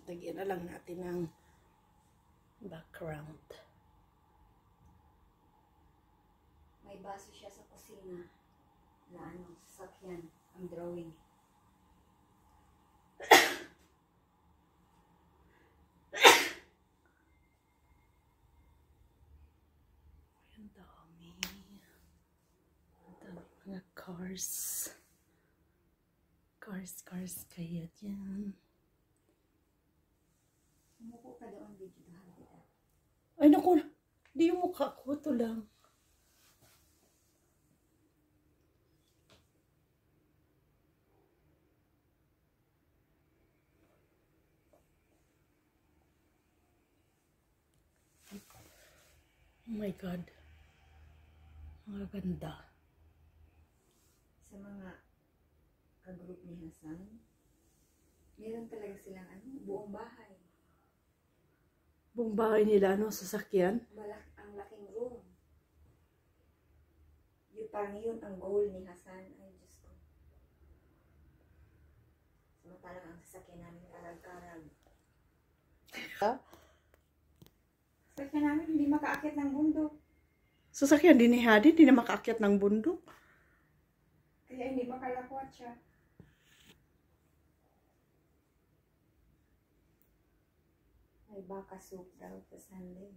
Lagyan na lang natin ng background. May baso siya sa kusina. Na ano, sasakyan. Ang drawing. Ang dami. Ang dami mga cars. Cars kaya dyan. Umupo ka doon, videohan kita. Ay naku, di yung mukha ko. Ito lang. Oh my God. Mga ganda. Sa mga ka-group ni Hasan, meron talaga silang ano, buong bahay. Buong bahay nila, ano, sasakyan. Ang laking room. Yung parang yun ang goal ni Hasan. Ay, Diyos ko. Samantalang ang sasakyan namin karag-karag. Sasakyan namin hindi makaakyat ng bundok. Sasakyan din ni Hadi, di na makaakyat ng bundok. Kaya hindi makalakwat siya. May baka soup daw sa Sunday.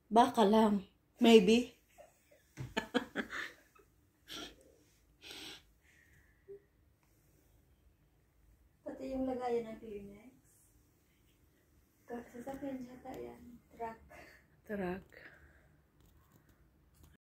Baka lang. Maybe. Pati yung lagayan ng Kleenex. Sasakyan siya yan. Truck. Truck.